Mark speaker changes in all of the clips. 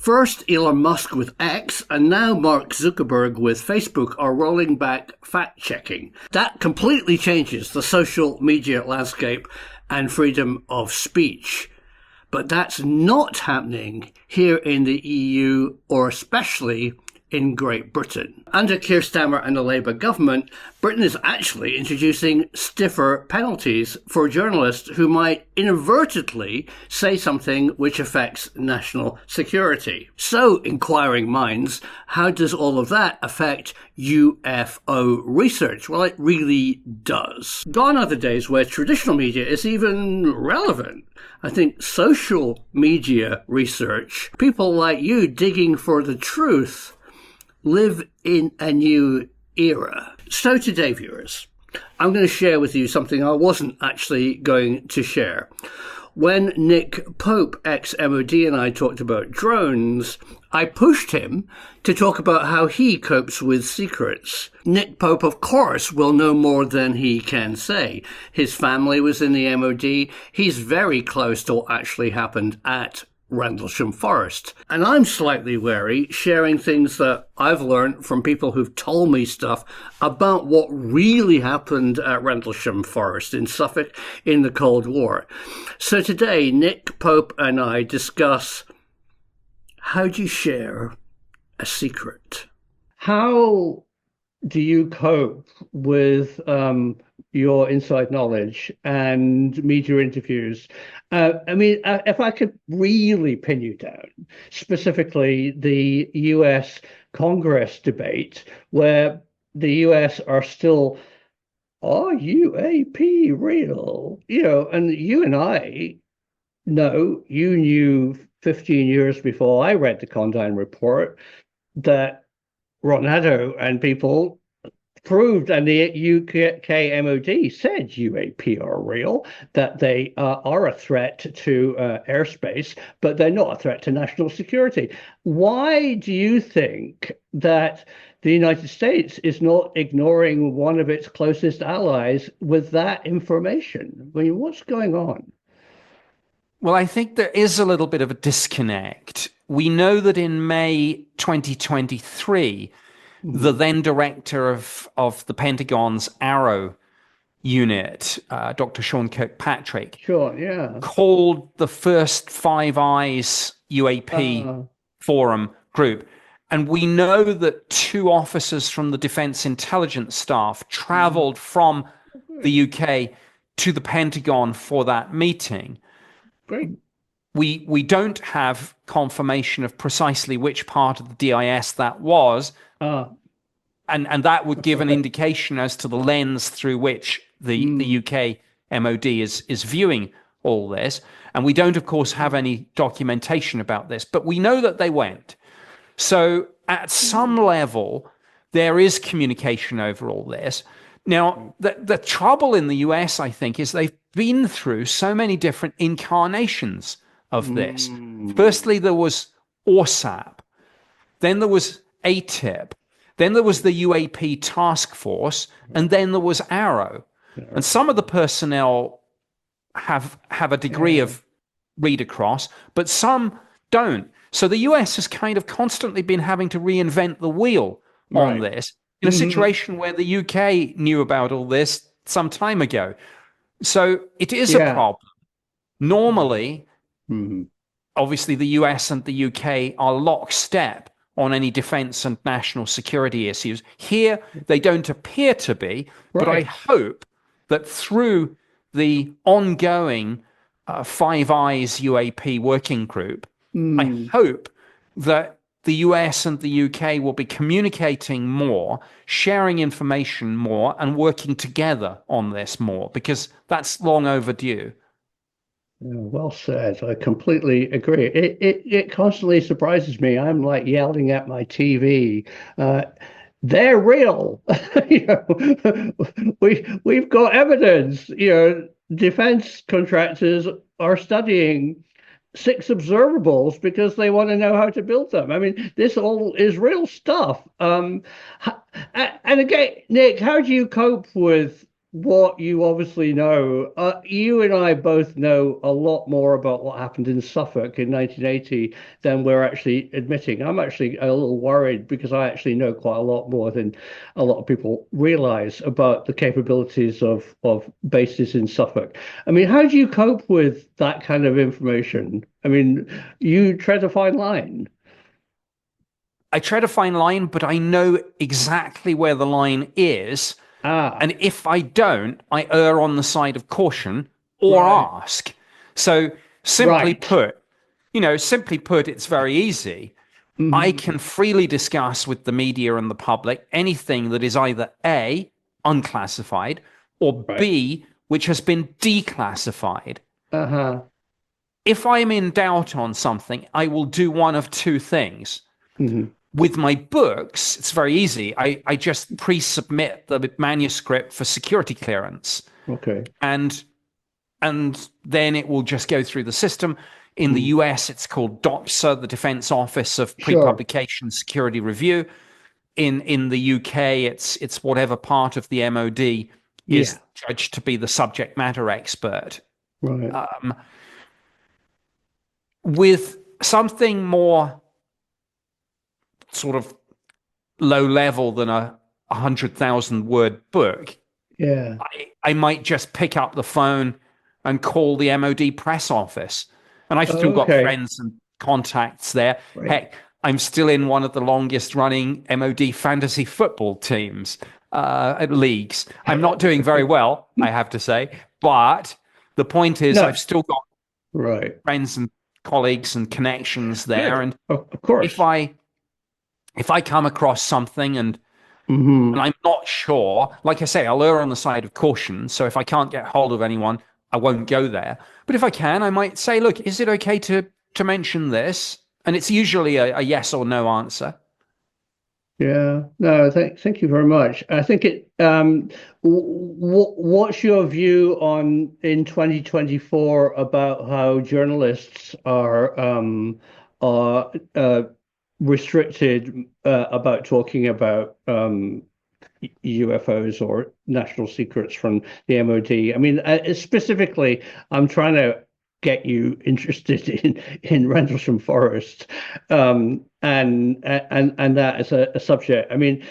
Speaker 1: First, Elon Musk with X, and now Mark Zuckerberg with Facebook are rolling back fact-checking. That completely changes the social media landscape and freedom of speech. But that's not happening here in the EU, or especially in Great Britain. Under Keir Starmer and the Labour government, Britain is actually introducing stiffer penalties for journalists who might inadvertently say something which affects national security. So, inquiring minds, how does all of that affect UFO research? Well, it really does. Gone are the days where traditional media is even relevant. I think social media research, people like you digging for the truth, live in a new era. So today, viewers, I'm going to share with you something I wasn't actually going to share. When Nick Pope, ex-MOD, and I talked about drones, I pushed him to talk about how he copes with secrets. Nick Pope, of course, will know more than he can say. His family was in the MOD. He's very close to what actually happened at Rendlesham Forest. And I'm slightly wary sharing things that I've learned from people who've told me stuff about what really happened at Rendlesham Forest in Suffolk in the Cold War. So today, Nick Pope and I discuss, how do you share a secret? How do you cope with your inside knowledge and media interviews? If I could really pin you down, specifically the US Congress debate, where the US are still, are UAP real? And you and I know, you knew 15 years before I read the Condon report that Ronaldo and people proved, and the UK MOD said UAP are real, that they are a threat to airspace, but they're not a threat to national security. Why do you think that the United States is not ignoring one of its closest allies with that information? I mean, what's going on?
Speaker 2: Well, I think there is a little bit of a disconnect. We know that in May 2023, the then director of the Pentagon's Arrow unit, Dr. Sean Kirkpatrick, called the first Five Eyes UAP forum group. And we know that two officers from the Defense Intelligence Staff traveled from the UK to the Pentagon for that meeting.
Speaker 1: Great.
Speaker 2: We don't have confirmation of precisely which part of the DIS that was. And that would give an indication as to the lens through which the UK MOD is viewing all this. And we don't, of course, have any documentation about this, but we know that they went. So at some level, there is communication over all this. Now, the trouble in the US, I think, is they've been through so many different incarnations of this. Firstly, there was ORSAP. Then there was ATIP. Then there was the UAP task force. And then there was Arrow. And some of the personnel have a degree of read across, but some don't. So the US has kind of constantly been having to reinvent the wheel on this in a situation where the UK knew about all this some time ago. So it is a problem. Normally, obviously, the US and the UK are lockstep on any defense and national security issues. Here, they don't appear to be, but I hope that through the ongoing Five Eyes UAP working group, I hope that the US and the UK will be communicating more, sharing information more, and working together on this more, because that's long overdue.
Speaker 1: Well said. I completely agree. It constantly surprises me. I'm like yelling at my TV. They're real. We've got evidence. Defense contractors are studying 6 observables because they want to know how to build them. I mean, this all is real stuff. And again, Nick, how do you cope with what you obviously know, you and I both know a lot more about what happened in Suffolk in 1980 than we're actually admitting. I'm actually a little worried because I actually know quite a lot more than a lot of people realize about the capabilities of bases in Suffolk. I mean, how do you cope with that kind of information? I mean, you tread a fine line.
Speaker 2: I tread a fine line, but I know exactly where the line is.
Speaker 1: Ah,
Speaker 2: And if I don't, I err on the side of caution or
Speaker 1: right,
Speaker 2: ask. So
Speaker 1: right.
Speaker 2: simply put, it's very easy. I
Speaker 1: Hmm.
Speaker 2: can freely discuss with the media and the public anything that is either A, unclassified, or
Speaker 1: Right.
Speaker 2: B, which has been declassified.
Speaker 1: Uh-huh.
Speaker 2: If I'm in doubt on something, I will do one of two things.
Speaker 1: Hmm.
Speaker 2: With my books, it's very easy. I just pre-submit the manuscript for security clearance,
Speaker 1: Okay.
Speaker 2: and then it will just go through the system. In the
Speaker 1: Mm.
Speaker 2: US, it's called DOPSA, the Defense Office of
Speaker 1: Sure.
Speaker 2: Pre-Publication Security Review. In the UK, it's whatever part of the MOD
Speaker 1: Yeah.
Speaker 2: is judged to be the subject matter expert.
Speaker 1: Right.
Speaker 2: Um, with something more sort of low level than a 100,000 word book,
Speaker 1: Yeah.
Speaker 2: I might just pick up the phone and call the MOD press office. And I've still got
Speaker 1: Okay.
Speaker 2: friends and contacts there.
Speaker 1: Right.
Speaker 2: Heck, I'm still in one of the longest running MOD fantasy football teams at leagues. I'm not doing very well, I have to say. But the point is, I've
Speaker 1: No.
Speaker 2: still got
Speaker 1: Right.
Speaker 2: friends and colleagues and connections there.
Speaker 1: Good.
Speaker 2: And
Speaker 1: Of
Speaker 2: if
Speaker 1: course.
Speaker 2: I come across something and
Speaker 1: Hmm.
Speaker 2: I'm not sure. Like I say, I'll err on the side of caution. So if I can't get hold of anyone, I won't go there. But if I can, I might say, look, is it okay to mention this? And it's usually a yes or no answer.
Speaker 1: Yeah. No, thank you very much. I think what's your view on in 2024 about how journalists are restricted about talking about UFOs or national secrets from the MOD. I mean, specifically, I'm trying to get you interested in Rendlesham Forest, and that as a subject. I mean,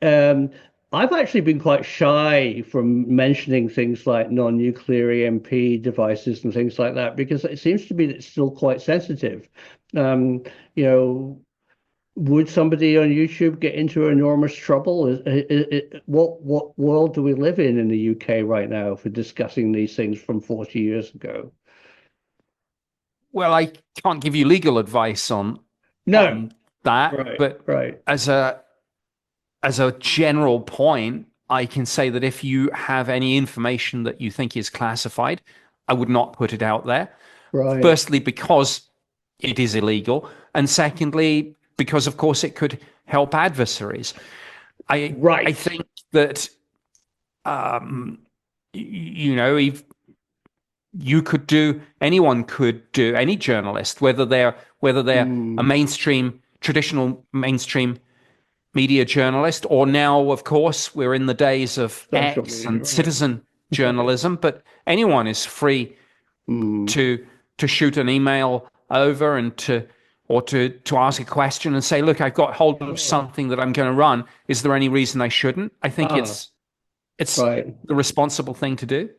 Speaker 1: um, I've actually been quite shy from mentioning things like non-nuclear EMP devices and things like that because it seems to be that it's still quite sensitive. Um, you know, would somebody on YouTube get into enormous trouble? What world do we live in the UK right now for discussing these things from 40 years ago?
Speaker 2: Well, I can't give you legal advice
Speaker 1: No.
Speaker 2: on that,
Speaker 1: Right,
Speaker 2: but
Speaker 1: right,
Speaker 2: as a general point, I can say that if you have any information that you think is classified, I would not put it out there.
Speaker 1: right,
Speaker 2: Firstly, because it is illegal, and secondly, because of course it could help adversaries. I
Speaker 1: right.
Speaker 2: think that um, if you could do, anyone could do, any journalist, whether they're a
Speaker 1: Mm,
Speaker 2: mainstream, traditional mainstream media journalist, or now, of course, we're in the days of
Speaker 1: social
Speaker 2: X
Speaker 1: media,
Speaker 2: and
Speaker 1: right,
Speaker 2: citizen
Speaker 1: right.
Speaker 2: journalism, but anyone is free
Speaker 1: Mm,
Speaker 2: to shoot an email over and to ask a question and say, look, I've got hold of
Speaker 1: sure.
Speaker 2: something that I'm going to run. Is there any reason I shouldn't? I think
Speaker 1: Ah,
Speaker 2: it's
Speaker 1: right.
Speaker 2: the responsible thing to do.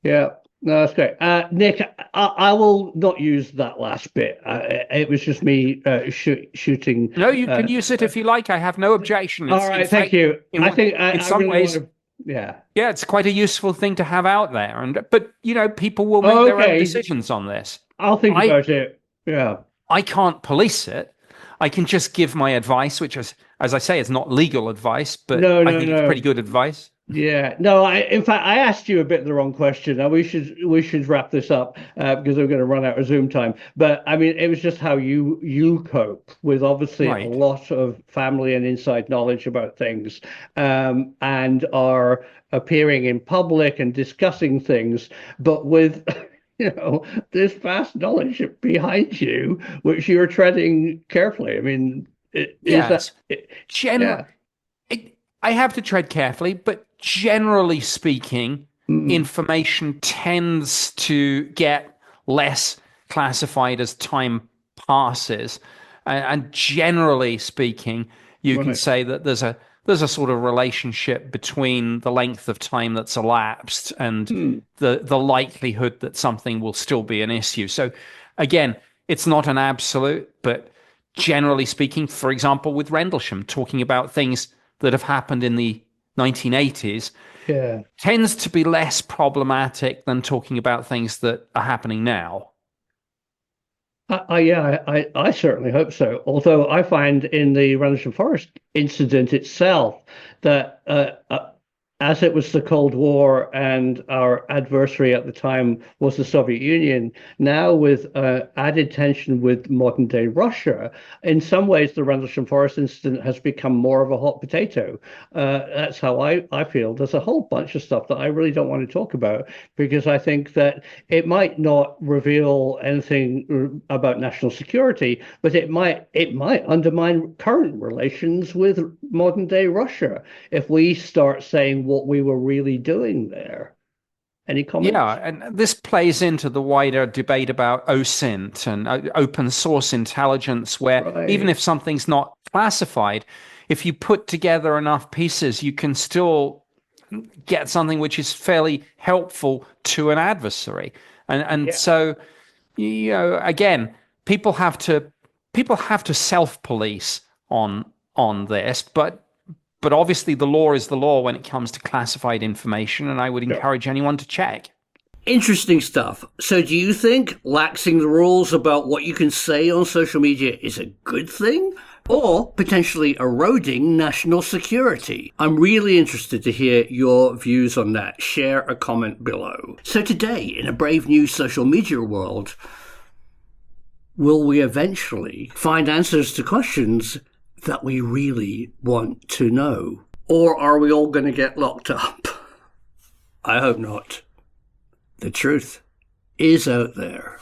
Speaker 1: Yeah, no, that's great. Nick, I will not use that last bit. It was just me shooting.
Speaker 2: No, you
Speaker 1: Uh,
Speaker 2: can use it
Speaker 1: uh,
Speaker 2: if you like. I have no objection.
Speaker 1: all
Speaker 2: It's in
Speaker 1: right, thank
Speaker 2: fact,
Speaker 1: you. I think
Speaker 2: in
Speaker 1: I
Speaker 2: some
Speaker 1: really want
Speaker 2: ways,
Speaker 1: to. Yeah.
Speaker 2: yeah, it's quite a useful thing to have out there. But people will make their own
Speaker 1: Okay,
Speaker 2: decisions on this.
Speaker 1: I'll think
Speaker 2: I
Speaker 1: about it. Yeah.
Speaker 2: I can't police it. I can just give my advice, which is, as I say, is not legal advice, but
Speaker 1: No,
Speaker 2: I
Speaker 1: no,
Speaker 2: think it's pretty
Speaker 1: no.
Speaker 2: good advice.
Speaker 1: Yeah. No, in fact, I asked you a bit the wrong question. Now we should wrap this up because we're going to run out of Zoom time. But I mean, it was just how you cope with obviously a
Speaker 2: Right.
Speaker 1: lot of family and inside knowledge about things, and are appearing in public and discussing things, but with this vast knowledge behind you, which you're treading carefully. I mean, is that
Speaker 2: Yes. General.
Speaker 1: yeah.
Speaker 2: It, I have to tread carefully, but generally speaking, information tends to get less classified as time passes. And generally speaking, you can say that there's a sort of relationship between the length of time that's elapsed and the likelihood that something will still be an issue. So again, it's not an absolute, but generally speaking, for example, with Rendlesham, talking about things that have happened in the 1980s, tends to be less problematic than talking about things that are happening now.
Speaker 1: I certainly hope so. Although I find in the Rendlesham Forest incident itself that as it was the Cold War and our adversary at the time was the Soviet Union, now with added tension with modern day Russia, in some ways the Rendlesham Forest incident has become more of a hot potato. That's how I feel. There's a whole bunch of stuff that I really don't want to talk about because I think that it might not reveal anything about national security, but it might undermine current relations with modern day Russia if we start saying what we were really doing there. Any comments?
Speaker 2: Yeah, and this plays into the wider debate about OSINT and open source intelligence, where even if something's not classified, if you put together enough pieces, you can still get something which is fairly helpful to an adversary. And so, you know, again, people have to self-police on this, but obviously the law is the law when it comes to classified information, and I would encourage anyone to check.
Speaker 1: Interesting stuff. So do you think laxing the rules about what you can say on social media is a good thing? Or potentially eroding national security? I'm really interested to hear your views on that. Share a comment below. So today, in a brave new social media world, will we eventually find answers to questions that we really want to know? Or are we all going to get locked up? I hope not. The truth is out there.